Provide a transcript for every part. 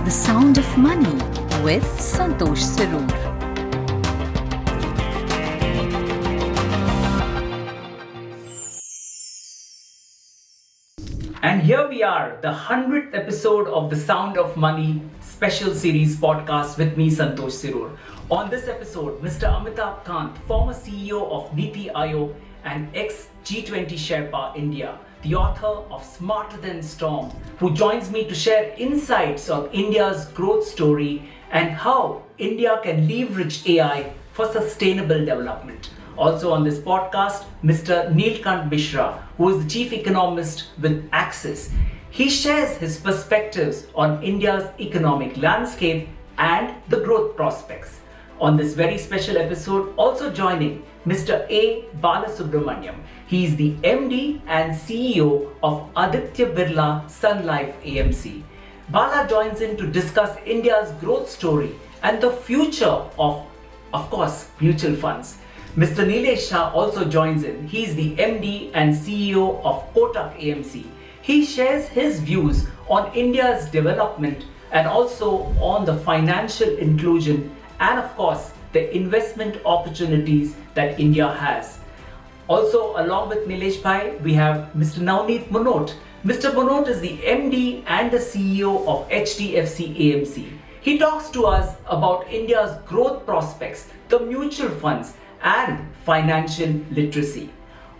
The Sound of Money with Santosh Sirur. And here we are, the 100th episode of the Sound of Money special series podcast with me, Santosh Sirur. On this episode, Mr. Amitabh Kant, former CEO of NITI Aayog and ex-G20 Sherpa India, the author of Smarter Than Storm, who joins me to share insights on India's growth story and how India can leverage AI for sustainable development. Also on this podcast, Mr. Neelkanth Mishra, who is the chief economist with Axis. He shares his perspectives on India's economic landscape and the growth prospects. On this very special episode, also joining Mr. A. Balasubramanian. He is the MD and CEO of Aditya Birla Sun Life AMC. Bala joins in to discuss India's growth story and the future of course, mutual funds. Mr. Nilesh Shah also joins in. He's the MD and CEO of Kotak AMC. He shares his views on India's development and also on the financial inclusion and of course the investment opportunities that India has. Also along with Nilesh Bhai, we have Mr. Navneet Munot. Mr. Munot is the MD and the CEO of HDFC AMC. He talks to us about India's growth prospects, the mutual funds, and financial literacy.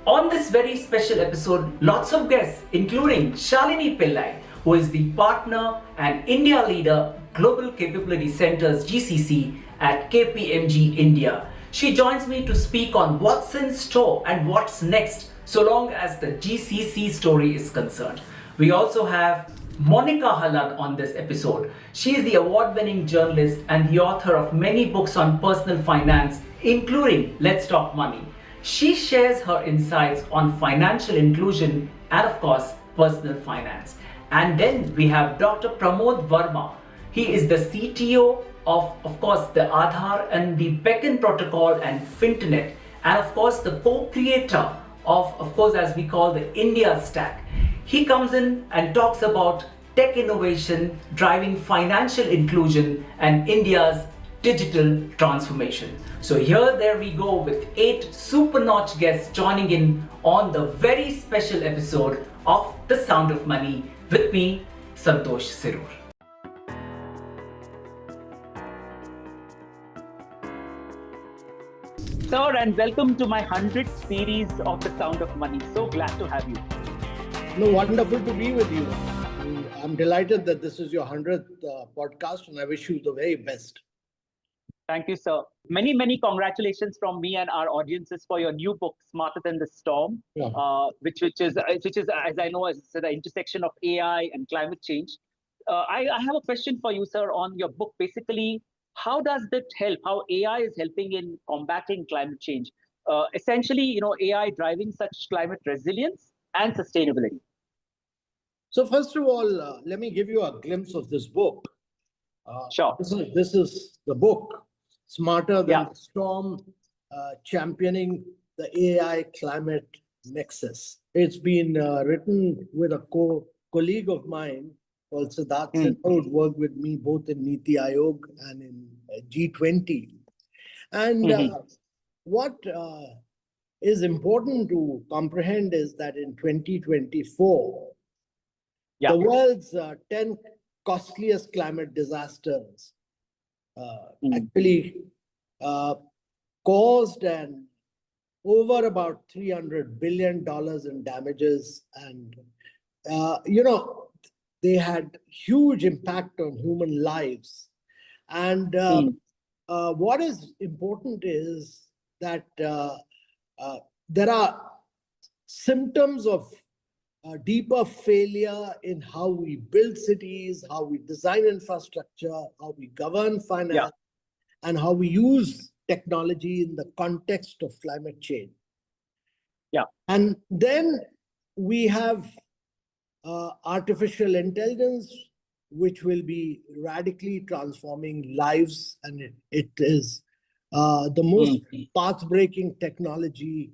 On this very special episode, lots of guests, including Shalini Pillai, who is the partner and India leader, Global Capability Centers GCC at KPMG India. She joins me to speak on what's in store and what's next, so long as the GCC story is concerned. We also have Monica Halad on this episode. She is the award-winning journalist and the author of many books on personal finance, including Let's Talk Money. She shares her insights on financial inclusion and of course personal finance. And then we have Dr. Pramod Verma. He is the CTO of course the Aadhaar and the Beacon Protocol and Finternet, and of course the co-creator of course as we call the India Stack. He comes in and talks about tech innovation driving financial inclusion and India's digital transformation. So there we go with 8 super notch guests joining in on the very special episode of The Sound of Money with me, Santosh Sirur. Sir, and welcome to my 100th series of The Sound of Money. So glad to have you. No, wonderful to be with you. I'm delighted that this is your 100th podcast, and I wish you the very best. Thank you, sir. Many, many congratulations from me and our audiences for your new book, Smarter Than the Storm, which is, as I know, as the intersection of AI and climate change. I have a question for you, sir, on your book. Basically, how does that help? How AI is helping in combating climate change? Essentially, AI driving such climate resilience and sustainability. So first of all, let me give you a glimpse of this book. Sure. This is the book, Smarter Than the Storm, championing the AI climate nexus. It's been written with a colleague of mine called Siddharth Sinha, who worked with me both in NITI Aayog and in G20. And what is important to comprehend is that in 2024, the world's 10 costliest climate disasters actually caused over about $300 billion in damages. And, they had huge impact on human lives. And what is important is that there are symptoms of deeper failure in how we build cities, how we design infrastructure, how we govern finance, and how we use technology in the context of climate change. And then we have artificial intelligence, which will be radically transforming lives, and it is the most path-breaking technology,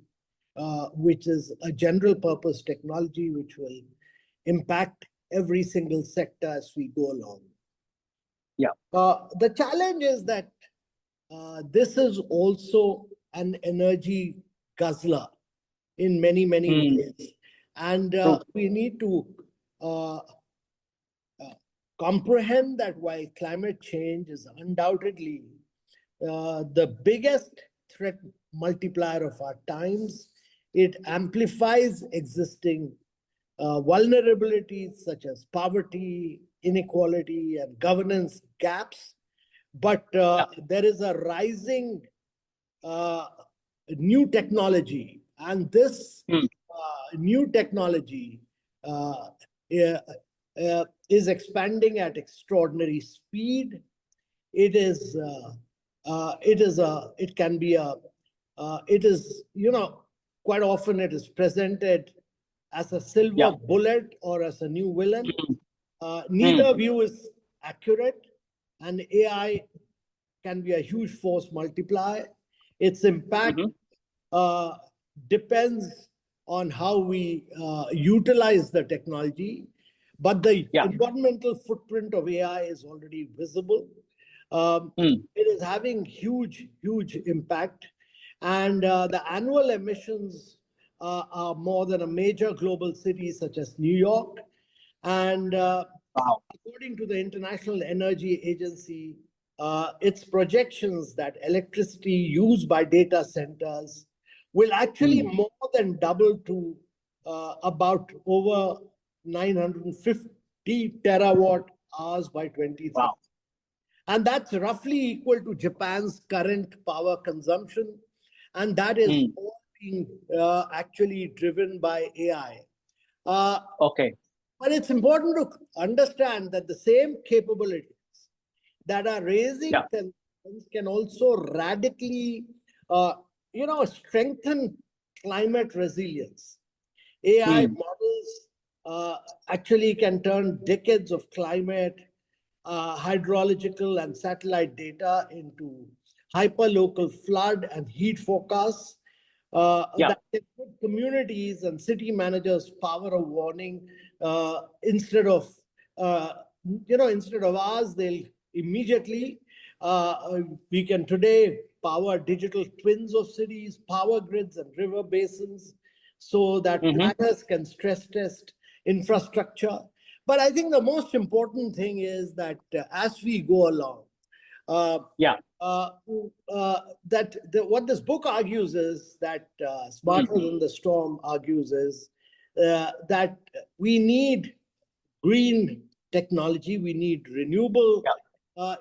which is a general purpose technology which will impact every single sector as we go along. Yeah. The challenge is that this is also an energy guzzler in many, many ways. And we need to uh, comprehend that while climate change is undoubtedly the biggest threat multiplier of our times, it amplifies existing vulnerabilities such as poverty, inequality, and governance gaps. But there is a rising uh, new technology, and this new technology uh, uh, is expanding at extraordinary speed. It is, it can be it is, quite often it is presented as a silver bullet or as a new villain. Neither view is accurate, and AI can be a huge force multiplier. Its impact depends on how we utilize the technology, but the environmental footprint of AI is already visible. It is having huge, huge impact, and the annual emissions are more than a major global city such as New York. And according to the International Energy Agency, its projections that electricity used by data centers will actually more than double to about over 950 terawatt hours by 2030. Wow. And that's roughly equal to Japan's current power consumption. And that is all being actually driven by AI. Okay. But it's important to understand that the same capabilities that are raising concerns can also radically, strengthen climate resilience. AI models actually can turn decades of climate, hydrological, and satellite data into hyperlocal flood and heat forecasts that can give communities and city managers power of warning. Instead of ours, they'll immediately we can today power digital twins of cities, power grids, and river basins, so that planners can stress test infrastructure. But I think the most important thing is that as we go along, what this book argues is that Smarter Than the Storm argues is that we need green technology, we need renewable.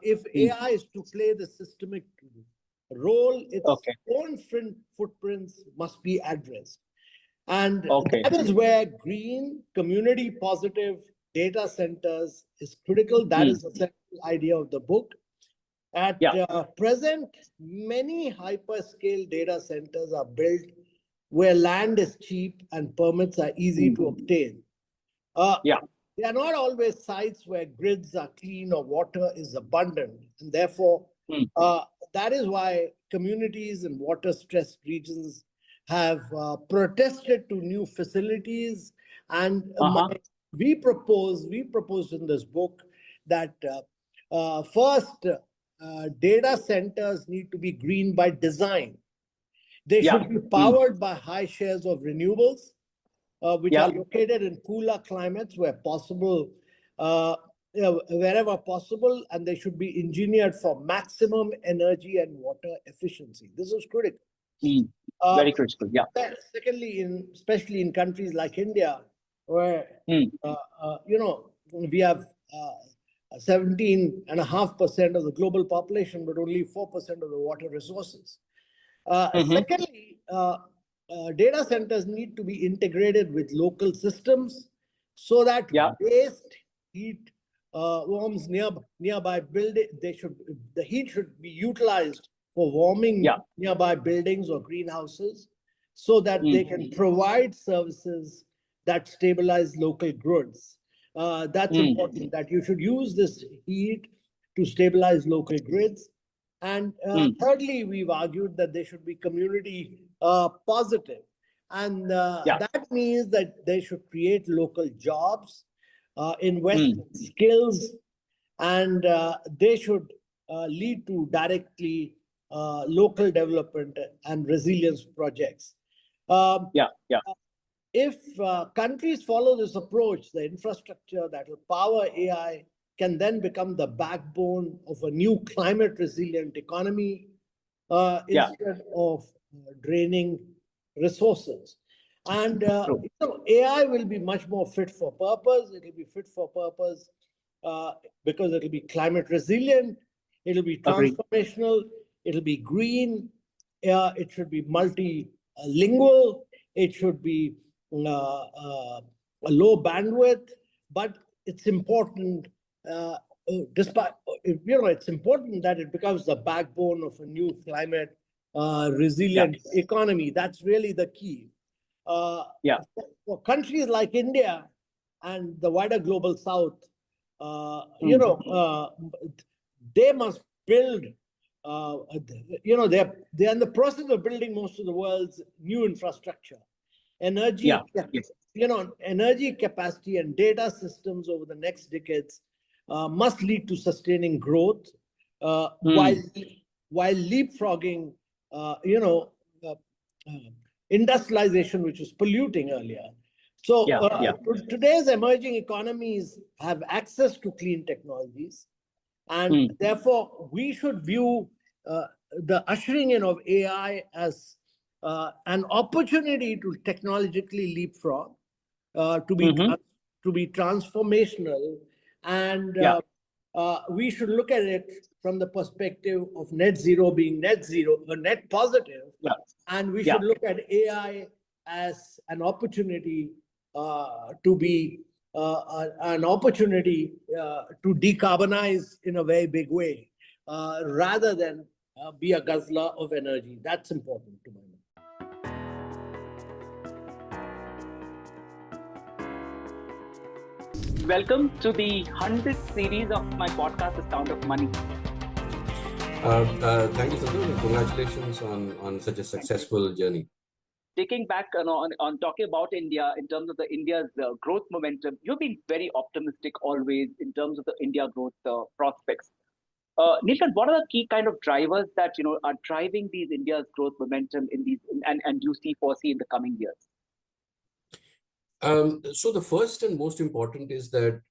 If AI is to play the systemic role, its own footprints must be addressed. And that is where green, community positive data centers is critical. That is the central idea of the book. At present, many hyperscale data centers are built where land is cheap and permits are easy to obtain. They are not always sites where grids are clean or water is abundant. And therefore, that is why communities in water-stressed regions have protested to new facilities. And we proposed in this book that first, data centers need to be green by design. They should be powered by high shares of renewables, which are located in cooler climates where possible, wherever possible, and they should be engineered for maximum energy and water efficiency. This is critical. Very critical, Secondly, especially in countries like India, where we have 17.5% of the global population, but only 4% of the water resources. Secondly, data centers need to be integrated with local systems so that waste heat warms nearby building. The heat should be utilized for warming nearby buildings or greenhouses, so that they can provide services that stabilize local grids. That's important, that you should use this heat to stabilize local grids. And thirdly, we've argued that they should be community positive. And that means that they should create local jobs, invest in skills, and they should lead to directly local development and resilience projects. If countries follow this approach, the infrastructure that will power AI can then become the backbone of a new climate resilient economy instead of draining resources. And AI will be much more fit for purpose. It will be fit for purpose because it will be climate resilient, it will be transformational, it will be green, it should be multilingual, it should be a low bandwidth, but it's important. It's important that it becomes the backbone of a new climate resilient economy. That's really the key. For countries like India and the wider global South, they must build. They're in the process of building most of the world's new infrastructure. Energy capacity and data systems over the next decades must lead to sustaining growth while leapfrogging, industrialization, which was polluting earlier. So today's emerging economies have access to clean technologies, and therefore we should view the ushering in of AI as an opportunity to technologically leapfrog, to be transformational, and we should look at it from the perspective of net zero being net zero, net positive, and we should look at AI as an opportunity to be an opportunity to decarbonize in a very big way, rather than be a guzzler of energy. That's important to my mind. Welcome to the 100th series of my podcast, The Sound of Money. Thank you, Santosh, and congratulations on such a successful journey. Taking back on talking about India in terms of India's growth momentum, you've been very optimistic always in terms of the India growth prospects. Neelkanth, what are the key kind of drivers that are driving these India's growth momentum in these and you foresee in the coming years? So the first and most important is that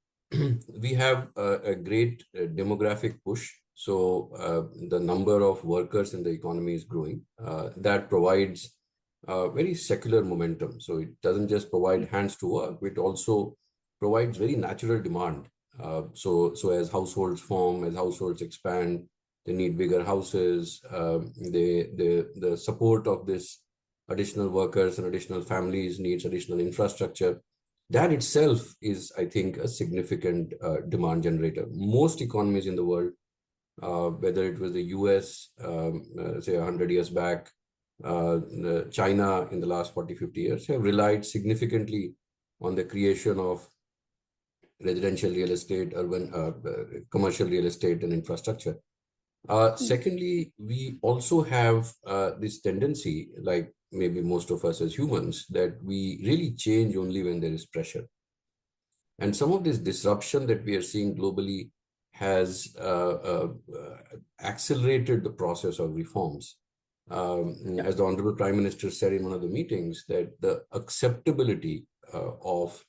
we have a great demographic push. So the number of workers in the economy is growing. That provides very secular momentum. So it doesn't just provide hands to work, it also provides very natural demand. So as households form, as households expand, they need bigger houses. The support of this additional workers and additional families needs additional infrastructure. That itself is, I think, a significant demand generator. Most economies in the world, whether it was the US, say 100 years back, China in the last 40, 50 years, have relied significantly on the creation of residential real estate, urban, commercial real estate and infrastructure. Secondly, we also have this tendency, like maybe most of us as humans, that we really change only when there is pressure. And some of this disruption that we are seeing globally has accelerated the process of reforms. As the Honorable Prime Minister said in one of the meetings, that the acceptability of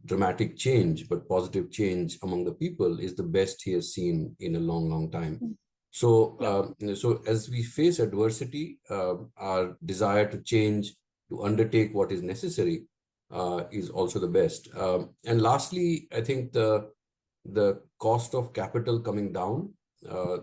dramatic change, but positive change among the people is the best he has seen in a long, long time. So, so as we face adversity, our desire to change, to undertake what is necessary, is also the best. And lastly, I think the cost of capital coming down.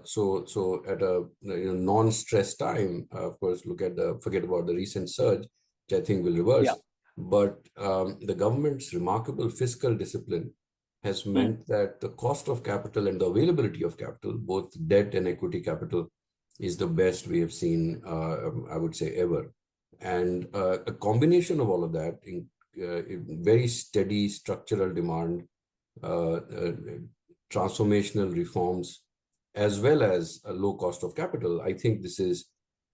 So at a non-stress time, of course, forget about the recent surge, which I think will reverse. But the government's remarkable fiscal discipline has meant that the cost of capital and the availability of capital, both debt and equity capital, is the best we have seen, I would say, ever. And a combination of all of that, very steady structural demand, transformational reforms, as well as a low cost of capital, I think this is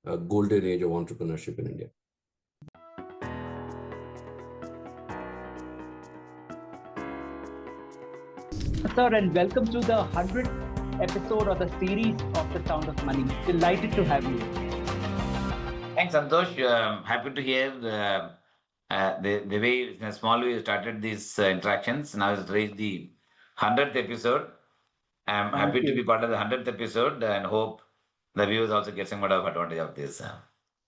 a golden age of entrepreneurship in India. Sir, and welcome to the 100th episode of the series of The Sound of Money. Delighted to have you. Thanks, Santosh. Happy to hear the way, in a small way, you started these interactions. Now it's reached the 100th episode. I'm Thank happy to you. be part of the 100th episode and hope the viewers also get some of advantage of this.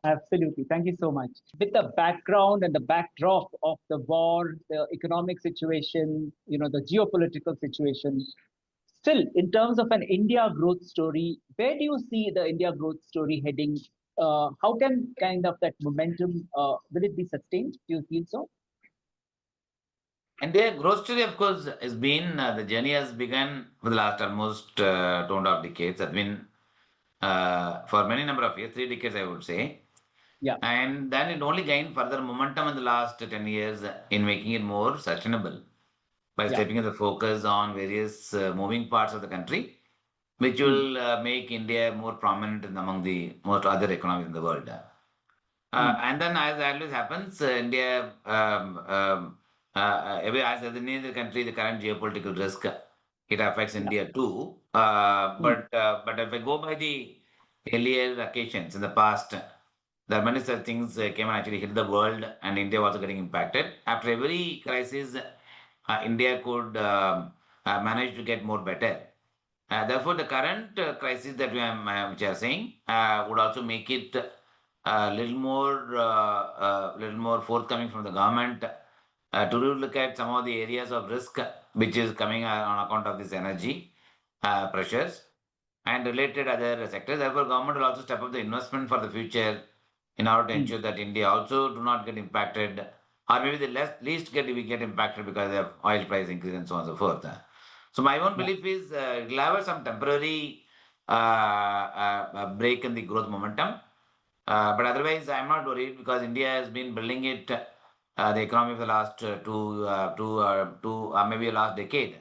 Absolutely. Thank you so much. With the background and the backdrop of the war, the economic situation, the geopolitical situation, still, in terms of an India growth story, where do you see the India growth story heading? How can kind of that momentum, will it be sustained? Do you feel so? And their growth story, of course, has been the journey has begun for the last almost 2.5 decades. Has been for many number of years, 3 decades, I would say. Yeah. And then it only gained further momentum in the last 10 years in making it more sustainable by stepping the focus on various moving parts of the country, which will make India more prominent among the most other economies in the world. And then, as always happens, India, as any other country, the current geopolitical risk, it affects India too. But if I go by the earlier occasions in the past, there are many such things came and actually hit the world, and India was also getting impacted. After every crisis, India could manage to get more better. Therefore, the current crisis that which are saying would also make it a little more forthcoming from the government to look at some of the areas of risk which is coming on account of this energy pressures and related other sectors. Therefore, government will also step up the investment for the future in order to ensure that India also do not get impacted, or maybe the least we get impacted because of oil price increase and so on and so forth. So my own belief is it will have some temporary break in the growth momentum. But otherwise, I'm not worried because India has been building it, the economy for the last maybe last decade.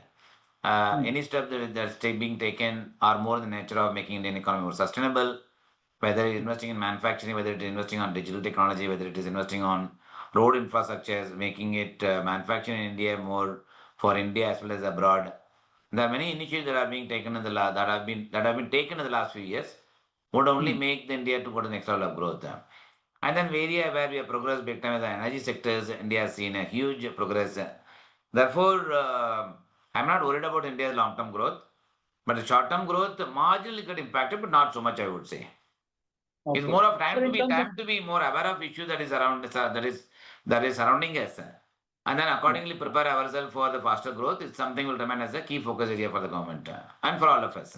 Any step that's being taken are more in the nature of making Indian economy more sustainable, whether it's investing in manufacturing, whether it is investing on digital technology, whether it is investing on road infrastructures, making it manufacturing in India more for India as well as abroad. There are many initiatives that are being taken in the that have been taken in the last few years would only make the India to go to the next level of growth. And then area where we have progressed big time as the energy sectors, India has seen a huge progress. Therefore, I'm not worried about India's long-term growth, but the short-term growth marginally got impacted, but not so much, I would say. Okay. It's more of So in terms of time to be more aware of issues that is around that is surrounding us, and then accordingly prepare ourselves for the faster growth. It's something will remain as a key focus area for the government and for all of us.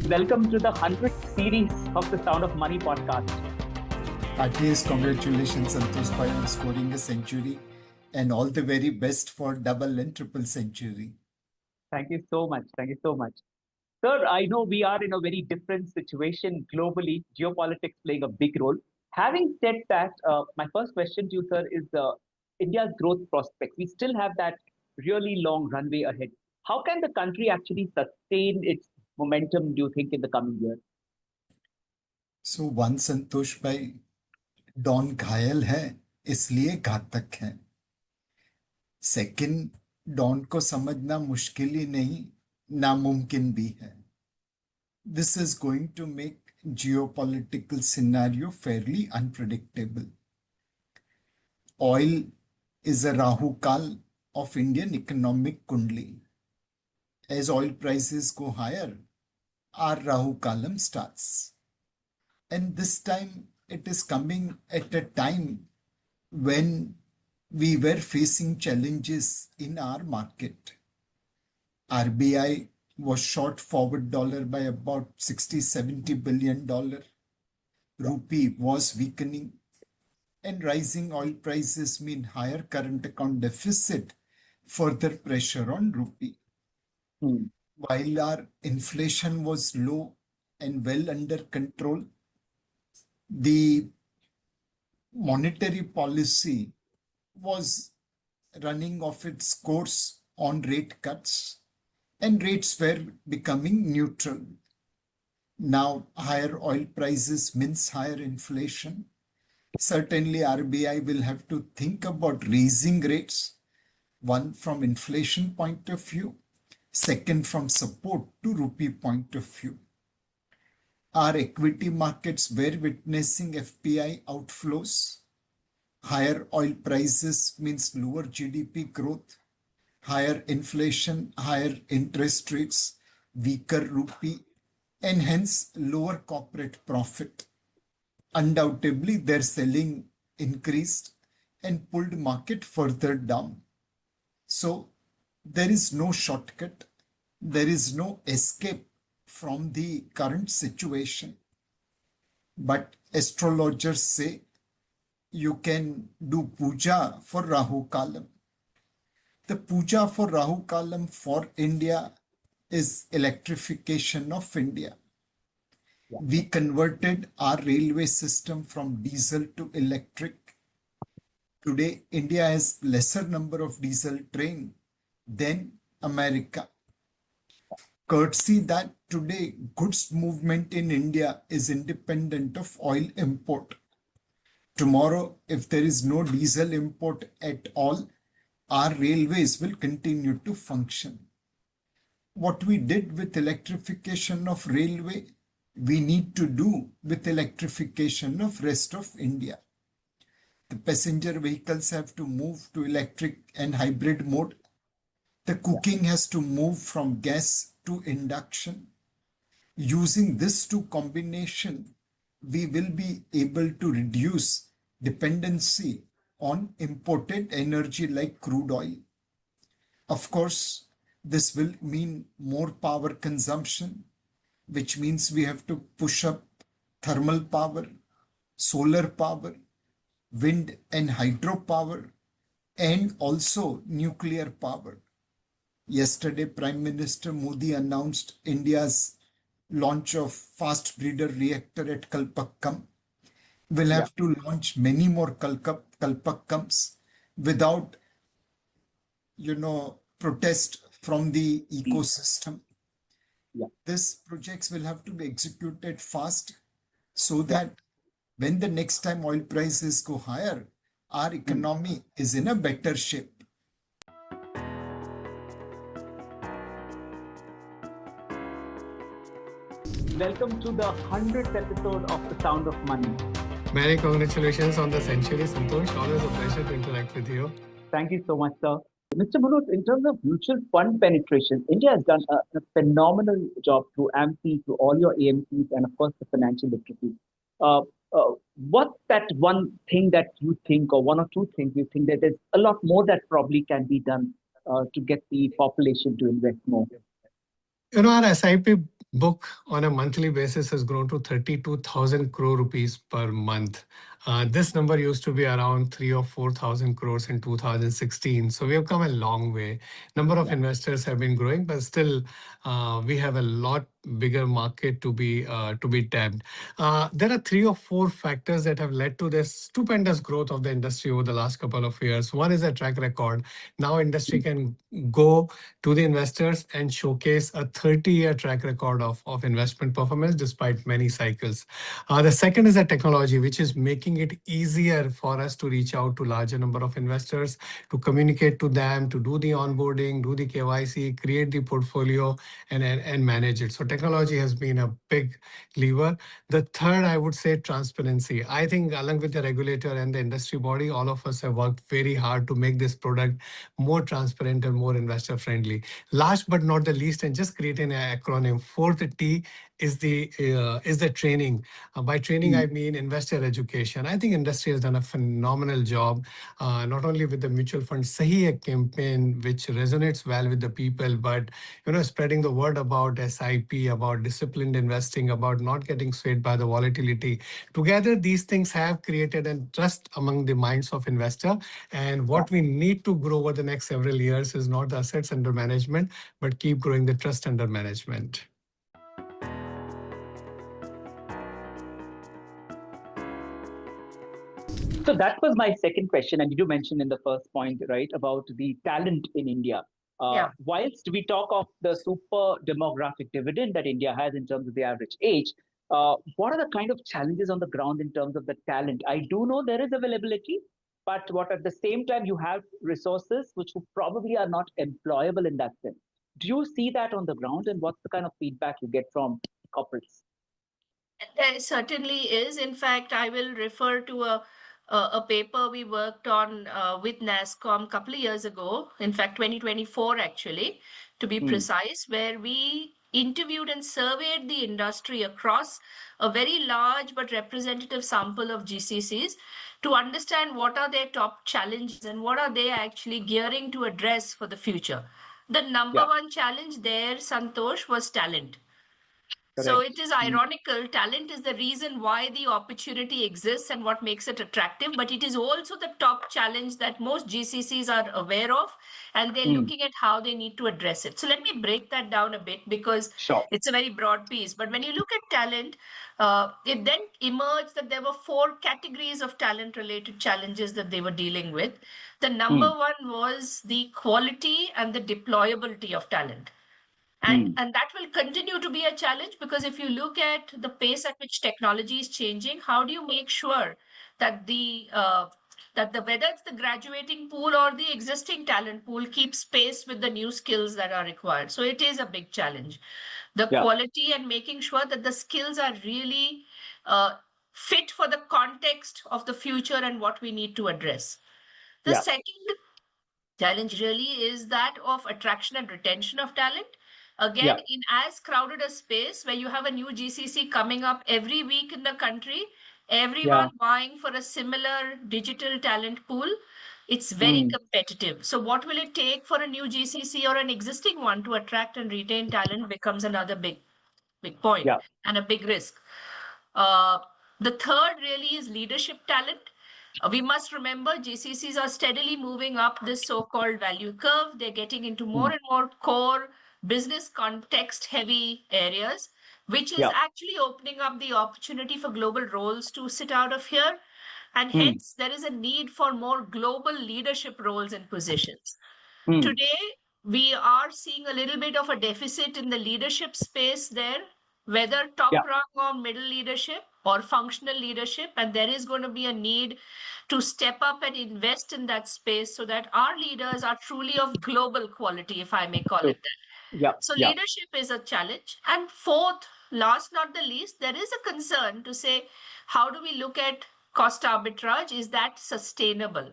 welcome to the 100th series of the Sound of Money podcast. Heartiest congratulations, Santosh Bhai, on scoring a century, and all the very best for double and triple century. Thank you so much. Thank you so much. Sir, I know we are in a very different situation globally, geopolitics playing a big role. Having said that, my first question to you, sir, is India's growth prospects. We still have that really long runway ahead. How can the country actually sustain its momentum, do you think, in the coming year? So one, Santosh Bhai, don घायल है इसलिए घातक है. Second, don को समझना मुश्किल ही नहीं, नामुमकिन भी है. This is going to make geopolitical scenario fairly unpredictable. Oil is a Rahu Kal of Indian economic kundli. As oil prices go higher, our Rahu Kalam starts. And this time it is coming at a time when we were facing challenges in our market. RBI was short forward dollar by about 60-70 billion dollar. Rupee was weakening, and rising oil prices mean higher current account deficit, further pressure on rupee. While our inflation was low and well under control, the monetary policy was running off its course on rate cuts, and rates were becoming neutral. Now, higher oil prices means higher inflation, Certainly, RBI will have to think about raising rates, one from inflation point of view, second from support to rupee point of view. Our equity markets were witnessing FPI outflows. Higher oil prices means lower GDP growth, higher inflation, higher interest rates, weaker rupee, and hence lower corporate profit. Undoubtedly, their selling increased and pulled market further down. So there is no shortcut. There is no escape from the current situation. But astrologers say you can do puja for Rahu Kalam. The puja for Rahu Kalam for India is electrification of India. We converted our railway system from diesel to electric. Today, India has lesser number of diesel train than America. Courtesy that today goods movement in India is independent of oil import. Tomorrow, if there is no diesel import at all, our railways will continue to function. What we did with electrification of railway, we need to do with electrification of rest of India. The passenger vehicles have to move to electric and hybrid mode. The cooking has to move from gas to induction. Using this two combination, we will be able to reduce dependency on imported energy like crude oil. Of course, this will mean more power consumption, which means we have to push up thermal power, solar power, wind and hydro power, and also nuclear power. Yesterday, Prime Minister Modi announced India's launch of fast breeder reactor at Kalpakkam. We'll have to launch many more Kalpakkams without, protest from the ecosystem. These projects will have to be executed fast so that when the next time oil prices go higher, our economy is in a better shape. Welcome to the 100th episode of The Sound of Money. Many congratulations on the century, Santosh. Always a pleasure to interact with you. Thank you so much, sir. Mr. Munot, in terms of mutual fund penetration, India has done a phenomenal job through AMC, through all your AMCs, and of course the financial literacy. What's that one thing that you think, or one or two things you think that there's a lot more that probably can be done to get the population to invest more? Our SIP book on a monthly basis has grown to 32,000 crore rupees per month. This number used to be around 3,000 or 4,000 crores in 2016. So we have come a long way. Number of investors have been growing, but still we have a lot bigger market to be tapped. There are 3 or 4 factors that have led to this stupendous growth of the industry over the last couple of years. One is a track record. Now industry can go to the investors and showcase a 30-year track record of investment performance despite many cycles. The second is the technology, which is making it easier for us to reach out to larger number of investors, to communicate to them, to do the onboarding, do the KYC, create the portfolio, and manage it. So technology has been a big lever. The third, I would say, transparency. I think along with the regulator and the industry body, all of us have worked very hard to make this product more transparent and more investor friendly. Last but not the least, and just creating an acronym, fourth T is the training. By training, I mean investor education. I think industry has done a phenomenal job, not only with the mutual fund Sahi Hai campaign, which resonates well with the people, but spreading the word about SIP, about disciplined investing, about not getting swayed by the volatility. Together, these things have created a trust among the minds of investor. And what we need to grow over the next several years is not the assets under management, but keep growing the trust under management. So that was my second question, and you mentioned in the first point, right, about the talent in India. Whilst we talk of the super demographic dividend that India has in terms of the average age, What are the kind of challenges on the ground in terms of the talent? I do know there is availability, but what at the same time you have resources which probably are not employable in that sense. Do you see that on the ground, and what's the kind of feedback you get from corporates? There certainly is. In fact, I will refer to a paper we worked on with NASSCOM a couple of years ago. In fact, 2024 actually, to be precise, where we interviewed and surveyed the industry across a very large but representative sample of GCCs to understand what are their top challenges and what are they actually gearing to address for the future. The number one challenge there, Santosh, was talent. So Correct. it is ironical. Talent is the reason why the opportunity exists and what makes it attractive, but it is also the top challenge that most GCCs are aware of, and they're looking at how they need to address it. So let me break that down a bit because Sure. it's a very broad piece. But when you look at talent, it then emerged that there were four categories of talent-related challenges that they were dealing with. The number one was the quality and the deployability of talent. And that will continue to be a challenge because if you look at the pace at which technology is changing, how do you make sure that the whether it's the graduating pool or the existing talent pool keeps pace with the new skills that are required? So it is a big challenge. The quality and making sure that the skills are really fit for the context of the future and what we need to address. The second challenge really is that of attraction and retention of talent. Again, in as crowded a space where you have a new GCC coming up every week in the country, everyone vying for a similar digital talent pool, it's very competitive. So, what will it take for a new GCC or an existing one to attract and retain talent becomes another big point and a big risk. Uh, the third really is leadership talent. We must remember GCCs are steadily moving up this so-called value curve. They're getting into more and more core business context heavy areas, which is actually opening up the opportunity for global roles to sit out of here. And hence, there is a need for more global leadership roles and positions. Today, we are seeing a little bit of a deficit in the leadership space there, whether top rung or middle leadership or functional leadership. And there is going to be a need to step up and invest in that space so that our leaders are truly of global quality, if I may call it that. So leadership is a challenge. And fourth, last not the least, there is a concern to say, how do we look at cost arbitrage? Is that sustainable?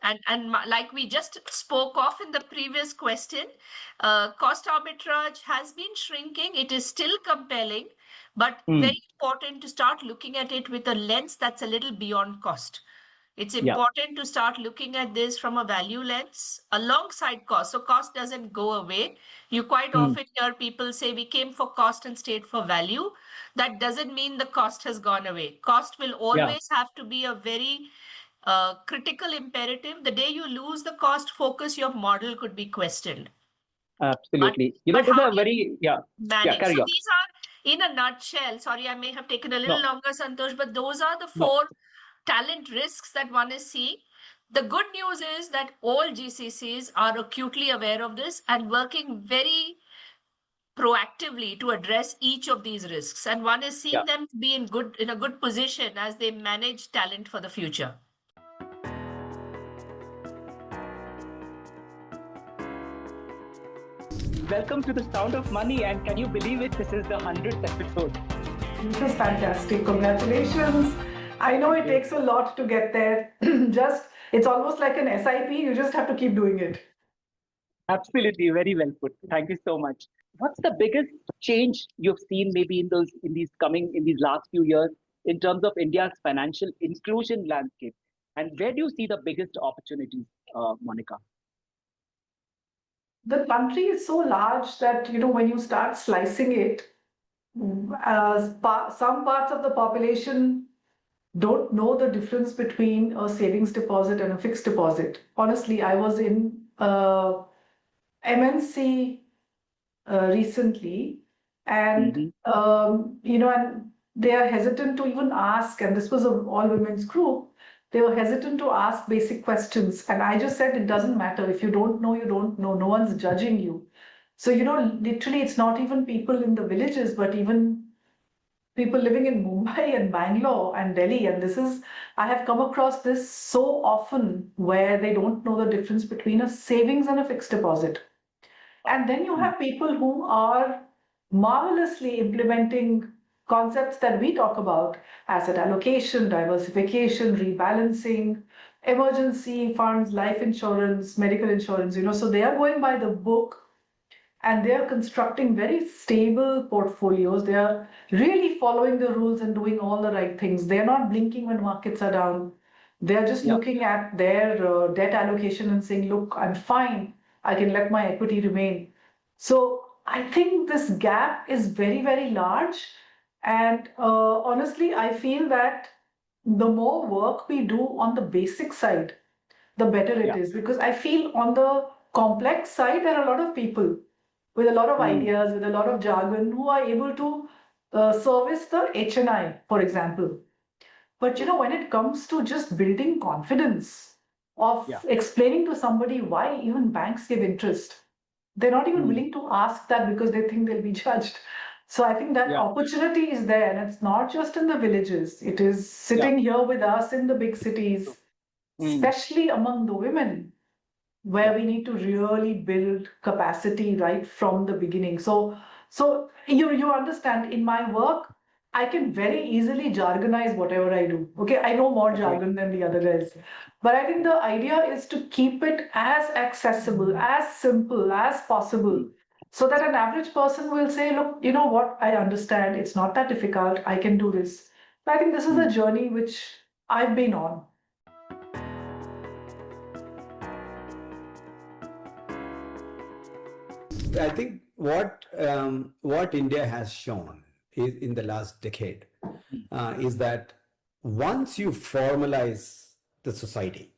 And like we just spoke of in the previous question, cost arbitrage has been shrinking. It is still compelling, but very important to start looking at it with a lens that's a little beyond cost. It's important to start looking at this from a value lens alongside cost. So cost doesn't go away. You quite often hear people say we came for cost and stayed for value. That doesn't mean the cost has gone away. Cost will always have to be a very critical imperative. The day you lose the cost focus, your model could be questioned. Absolutely. But these how are do you very, manage? carry So on. these are, in a nutshell, sorry, I may have taken a little longer, Santosh, but those are the four talent risks that one is seeing. The good news is that all GCCs are acutely aware of this and working very proactively to address each of these risks. And one is seeing them be in a good position as they manage talent for the future. Welcome to the Sound of Money, and can you believe it? This is the 100th episode. This is fantastic. Congratulations. I know it takes a lot to get there. It's almost like an SIP. You just have to keep doing it. Absolutely, very well put. Thank you so much. What's the biggest change you've seen maybe in these last few years in terms of India's financial inclusion landscape? And where do you see the biggest opportunities, Monica? The country is so large that, when you start slicing it, some parts of the population don't know the difference between a savings deposit and a fixed deposit. Honestly, I was in MNC recently, and and they are hesitant to even ask. And this was an all-women's group. They were hesitant to ask basic questions, and I just said it doesn't matter. If you don't know, you don't know. No one's judging you. So literally, it's not even people in the villages, but even people living in Mumbai and Bangalore and Delhi. And I have come across this so often where they don't know the difference between a savings and a fixed deposit. And then you have people who are marvelously implementing concepts that we talk about: asset allocation, diversification, rebalancing, emergency funds, life insurance, medical insurance, so they are going by the book and they are constructing very stable portfolios. They are really following the rules and doing all the right things. They are not blinking when markets are down. They are just looking at their debt allocation and saying, look, I'm fine. I can let my equity remain. So I think this gap is very, very large. And honestly, I feel that the more work we do on the basic side, the better it is. Because I feel on the complex side, there are a lot of people with a lot of ideas, with a lot of jargon, who are able to service the HNI, for example. But when it comes to just building confidence of explaining to somebody why even banks give interest, they're not even willing to ask that because they think they'll be judged. So I think that opportunity is there, and it's not just in the villages. It is sitting here with us in the big cities, especially among the women, where we need to really build capacity right from the beginning. So you understand, in my work, I can very easily jargonize whatever I do. Okay, I know more jargon than the other guys. But I think the idea is to keep it as accessible, as simple as possible, so that an average person will say, look, you know what, I understand, it's not that difficult, I can do this. I think this is a journey which I've been on. I think what India has shown is, in the last decade, is that once you formalize the society,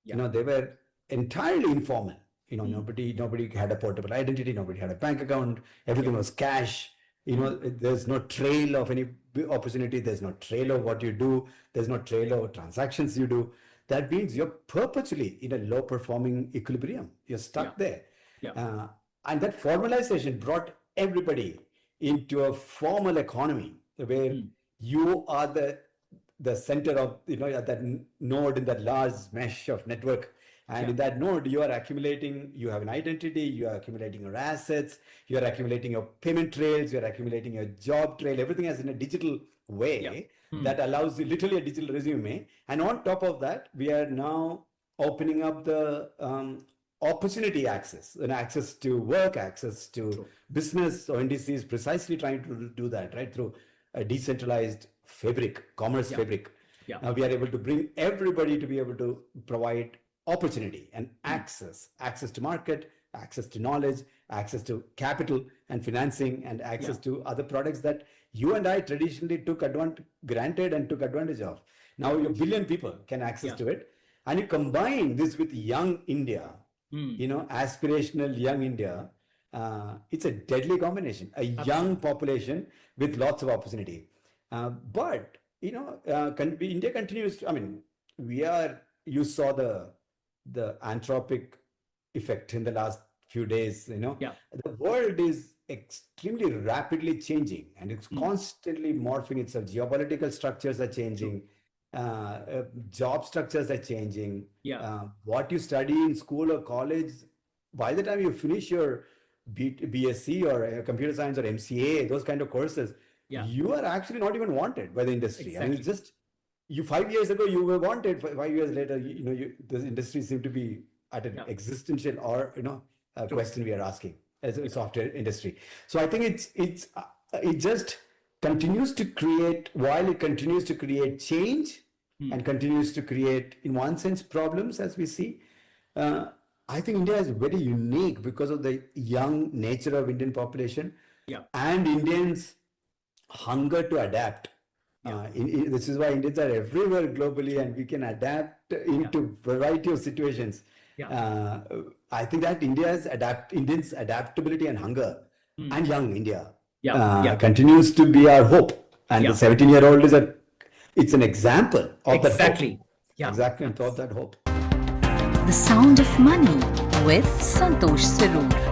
they were entirely informal. Nobody had a portable identity, nobody had a bank account, everything was cash. There's no trail of any opportunity, there's no trail of what you do, there's no trail of transactions you do. That means you're perpetually in a low performing equilibrium. You're stuck there. And that formalization brought everybody into a formal economy where you are the center of, that node in that large mesh of network. And in that node, you are accumulating, you have an identity, you are accumulating your assets, you are accumulating your payment trails, you are accumulating your job trail, everything is in a digital way that allows you literally a digital resume. And on top of that, we are now opening up the opportunity access, and access to work, access to business. So NDC is precisely trying to do that, right? Through a decentralized fabric, commerce fabric. Now we are able to bring everybody to be able to provide opportunity and access to market, access to knowledge, access to capital and financing, and access to other products that you and I traditionally took granted and took advantage of. Now a billion people can access to it. And you combine this with young India, aspirational young India, it's a deadly combination, a young population with lots of opportunity. But India continues to, you saw the anthropic effect in the last few days. The world is extremely rapidly changing, and it's constantly morphing itself. Geopolitical structures are changing. Job structures are changing. What you study in school or college, by the time you finish your BSc or computer science or MCA, those kind of courses, you are actually not even wanted by the industry. Exactly. It's just 5 years ago you were wanted. 5 years later, the industry seemed to be at an existential or question we are asking as a software industry. So I think it just continues to create, while it continues to create change and continues to create, in one sense, problems as we see. I think India is very unique because of the young nature of Indian population and Indians' hunger to adapt. This is why Indians are everywhere globally, and we can adapt into variety of situations. I think that Indians' adaptability and hunger, and young India continues to be our hope. And the 17-year-old it's an example of that hope. Exactly, and of that hope. The Sound of Money with Santosh Sirur.